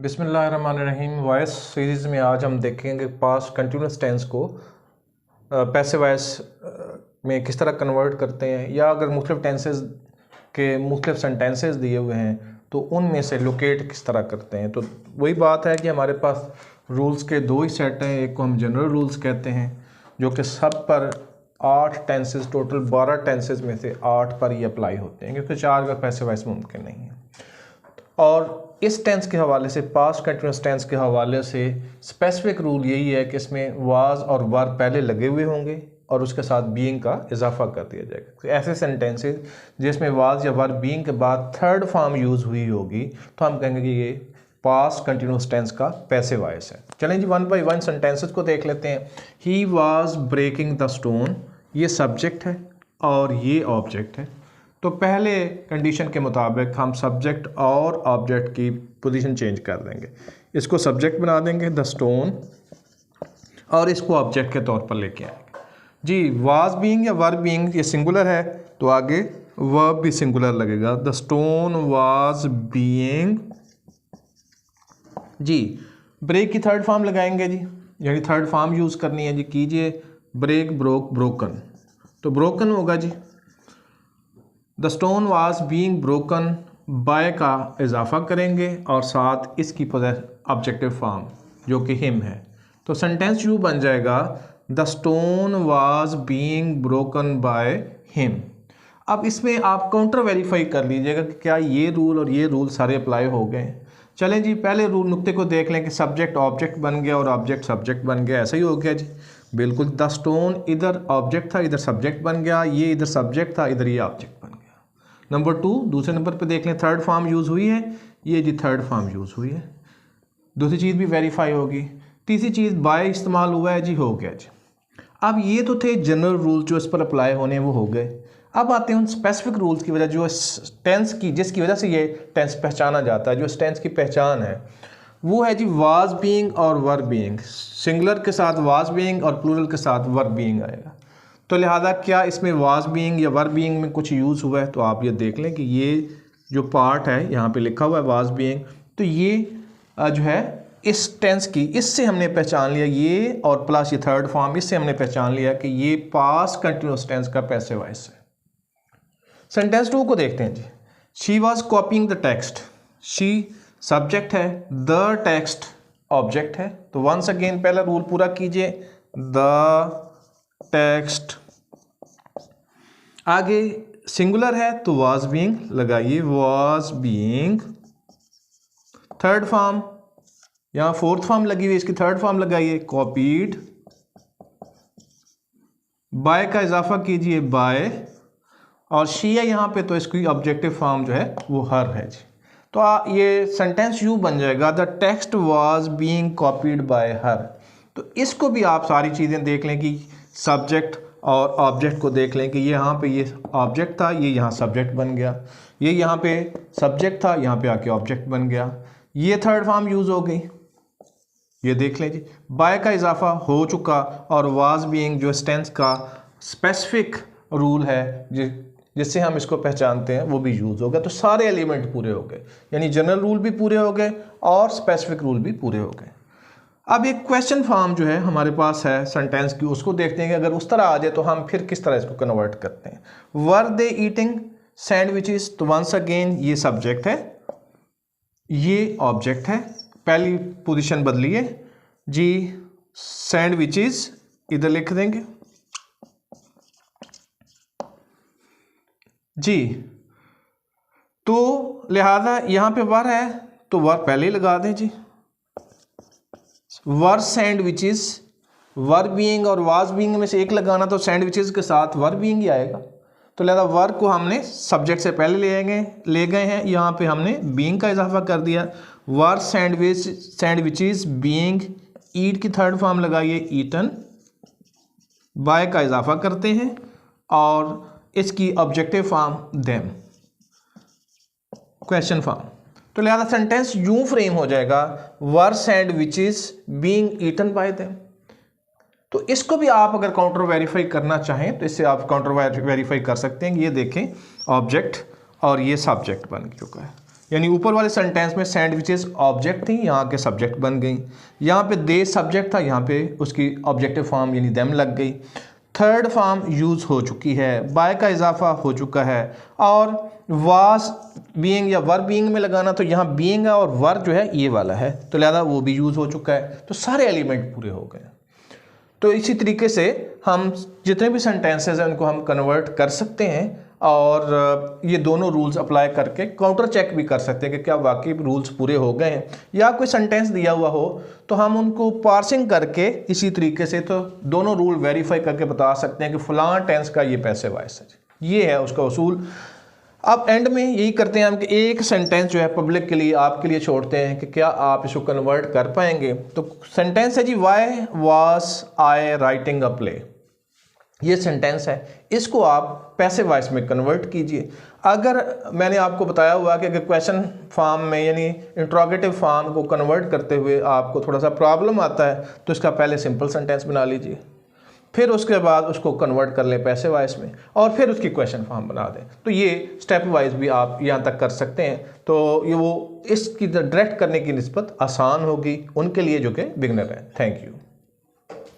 बिस्मिल्लाहिर्रहमानिर्रहीम। Voice series में आज हम देखेंगे पास्ट कंटिन्यूस टेंस को पैसिव वॉइस में किस तरह कन्वर्ट करते हैं, या अगर मुख्तलिफ टेंसेस के मुख्तलिफ सेंटेंसेस दिए हुए हैं तो उनमें से लोकेट किस तरह करते हैं। तो वही बात है कि हमारे पास रूल्स के दो ही सेट हैं। एक को हम जनरल रूल्स कहते हैं जो कि सब पर 8 टेंसेस, टोटल 12 टेंसेस में से 8 पर ही अप्लाई होते हैं, क्योंकि 4 का पैसिव वॉइस मुमकिन नहीं है। और इस टेंस के हवाले से, पास्ट कंटिन्यूस टेंस के हवाले से स्पेसिफिक रूल यही है कि इसमें वाज और वर पहले लगे हुए होंगे और उसके साथ बीइंग का इजाफा कर दिया जाएगा। तो ऐसे सेंटेंसेस जिसमें वाज या वर बीइंग के बाद थर्ड फॉर्म यूज़ हुई होगी तो हम कहेंगे कि ये पास्ट कंटिन्यूस टेंस का पैसिव वॉइस है। चलें जी, वन बाई वन सेंटेंसेस को देख लेते हैं। He was breaking the stone, ये सब्जेक्ट है और ये ऑब्जेक्ट है। तो पहले कंडीशन के मुताबिक हम सब्जेक्ट और ऑब्जेक्ट की पोजीशन चेंज कर देंगे। इसको सब्जेक्ट बना देंगे द स्टोन और इसको ऑब्जेक्ट के तौर पर लेके आएंगे जी। वाज बीइंग या वर बीइंग ये सिंगुलर है तो आगे वर्ब भी सिंगुलर लगेगा। द स्टोन वाज बीइंग जी। ब्रेक की थर्ड फॉर्म लगाएंगे जी, यानी थर्ड फॉर्म यूज़ करनी है जी। कीजिए ब्रेक, ब्रोक, ब्रोकन, तो ब्रोकन होगा जी। The stone was being broken, by का इजाफा करेंगे और साथ इसकी ऑब्जेक्टिव फॉर्म जो कि हिम है। तो सेंटेंस यूँ बन जाएगा the stone was being broken by him. अब इसमें आप काउंटर वेरीफाई कर लीजिएगा कि क्या ये रूल और ये रूल सारे अप्लाई हो गए। चलें जी, पहले रूल नुक्ते को देख लें कि सब्जेक्ट ऑब्जेक्ट बन गया और ऑब्जेक्ट सब्जेक्ट बन गया। ऐसा ही हो गया जी, बिल्कुल। द स्टोन इधर ऑब्जेक्ट था, इधर सब्जेक्ट बन गया। ये इधर सब्जेक्ट था, इधर ये ऑब्जेक्ट बन गया। नंबर 2, दूसरे नंबर पे देख लें, थर्ड फॉर्म यूज़ हुई है, ये जी थर्ड फॉर्म यूज़ हुई है। दूसरी चीज़ भी वेरीफाई होगी। तीसरी चीज़ बाय इस्तेमाल हुआ है जी, हो गया जी। अब ये तो थे जनरल रूल जो इस पर अप्लाई होने वो हो गए। अब आते हैं उन स्पेसिफिक रूल्स की वजह, जो टेंस की, जिसकी वजह से ये टेंस पहचाना जाता है। जो इस टेंस की पहचान है वो है जी वाज बीइंग और वर बीइंग। सिंगुलर के साथ वाज बीइंग और प्लूरल के साथ वर बीइंग आएगा। तो लिहाजा क्या इसमें वाज बीइंग या वर बीइंग में कुछ यूज़ हुआ है तो आप ये देख लें कि ये जो पार्ट है यहाँ पे लिखा हुआ है वाज बीइंग, तो ये जो है इस टेंस की, इससे हमने पहचान लिया ये, और प्लस ये थर्ड फॉर्म, इससे हमने पहचान लिया कि ये पास्ट कंटिन्यूस टेंस का पैसिव वॉइस है। सेंटेंस 2 को देखते हैं जी। She was copying the text, she subject है, द टेक्स्ट ऑब्जेक्ट है। तो वंस अगेन पहला रूल पूरा कीजिए, द टेक्स्ट, आगे सिंगुलर है तो वाज बीइंग लगाइए, वाज बीइंग। थर्ड फॉर्म, यहाँ फोर्थ फॉर्म लगी हुई, इसकी थर्ड फॉर्म लगाइए, कॉपीड। बाय का इजाफा कीजिए, बाय, और शी है यहाँ पे तो इसकी ऑब्जेक्टिव फॉर्म जो है वो हर है जी। तो ये सेंटेंस यूँ बन जाएगा, the text was being copied bye हर। तो इसको भी आप सारी चीज़ें देख लें कि सब्जेक्ट और ऑब्जेक्ट को देख लें कि ये यहाँ पे ये ऑब्जेक्ट था, ये यहाँ सब्जेक्ट बन गया, ये यहाँ पे सब्जेक्ट था, यहाँ पे आके ऑब्जेक्ट बन गया। ये थर्ड फॉर्म यूज़ हो गई, ये देख लें जी। बाय का इजाफा हो चुका और वाज बीइंग जो टेंस का स्पेसिफिक रूल है जिससे हम इसको पहचानते हैं वो भी यूज़ हो गया। तो सारे एलिमेंट पूरे हो गए, यानी जनरल रूल भी पूरे हो गए और स्पेसिफिक रूल भी पूरे हो गए। अब एक क्वेश्चन फॉर्म जो है हमारे पास है सेंटेंस की, उसको देखते हैं कि अगर उस तरह आ जाए तो हम फिर किस तरह इसको कन्वर्ट करते हैं। वर दे ईटिंग सैंडविचेस, तो वंस अगेन ये सब्जेक्ट है, ये ऑब्जेक्ट है। पहली पोजीशन बदलिए जी, सैंडविचेस इधर लिख देंगे जी। तो लिहाजा यहाँ पे वर है तो वर पहले ही लगा दें जी। वर सैंडविचेस, वर बीइंग और वाज बीइंग में से एक लगाना, तो सैंडविचेस के साथ वर बीइंग ही आएगा। तो लिहाजा वर को हमने सब्जेक्ट से पहले ले गए हैं, यहाँ पे हमने बीइंग का इजाफा कर दिया। वर सैंडविचेस बीइंग, ईट की थर्ड फॉर्म लगाइए, ईटन। बाय का इजाफा करते हैं और इसकी objective form them, question form. तो लिहाजा सेंटेंस यूं फ्रेम हो जाएगा, were sandwiches being eaten by them. तो इसको भी आप अगर काउंटर वेरीफाई करना चाहें तो इससे आप काउंटर वेरीफाई कर सकते हैं। ये देखें ऑब्जेक्ट और ये सब्जेक्ट बन चुका है, यानी ऊपर वाले सेंटेंस में सैंडविचेस ऑब्जेक्ट थी, यहाँ के सब्जेक्ट बन गई। यहाँ पे दे सब्जेक्ट था, यहाँ पे उसकी ऑब्जेक्टिव फॉर्म यानी देम लग गई। थर्ड फॉर्म यूज़ हो चुकी है, बाय का इजाफा हो चुका है। और वाज बीइंग या वर बीइंग में लगाना, तो यहाँ बीइंग है और वर जो है ये वाला है, तो लिहाजा वो भी यूज़ हो चुका है। तो सारे एलिमेंट पूरे हो गए। तो इसी तरीके से हम जितने भी सेंटेंसेस हैं उनको हम कन्वर्ट कर सकते हैं और ये दोनों रूल्स अप्लाई करके काउंटर चेक भी कर सकते हैं कि क्या वाकई रूल्स पूरे हो गए हैं। या कोई सेंटेंस दिया हुआ हो तो हम उनको पार्सिंग करके इसी तरीके से तो दोनों रूल वेरीफाई करके बता सकते हैं कि फलां टेंस का ये पैसिव वॉइस है। ये है उसका उसूल। अब एंड में यही करते हैं हम कि एक सेंटेंस जो है पब्लिक के लिए आपके लिए छोड़ते हैं कि क्या आप इसको कन्वर्ट कर पाएंगे। तो सेंटेंस है जी, why was I writing a play. ये सेंटेंस है, इसको आप पैसिव वॉइस में कन्वर्ट कीजिए। अगर मैंने आपको बताया हुआ कि अगर क्वेश्चन फॉर्म में यानी इंट्रोगेटिव फॉर्म को कन्वर्ट करते हुए आपको थोड़ा सा प्रॉब्लम आता है तो इसका पहले सिंपल सेंटेंस बना लीजिए, फिर उसके बाद उसको कन्वर्ट कर लें पैसिव वॉइस में और फिर उसकी क्वेश्चन फॉर्म बना दें। तो ये स्टेप वाइज भी आप यहाँ तक कर सकते हैं। तो ये वो इसकी डायरेक्ट करने की निस्बत आसान होगी उनके लिए जो कि बिगनर हैं। Thank you.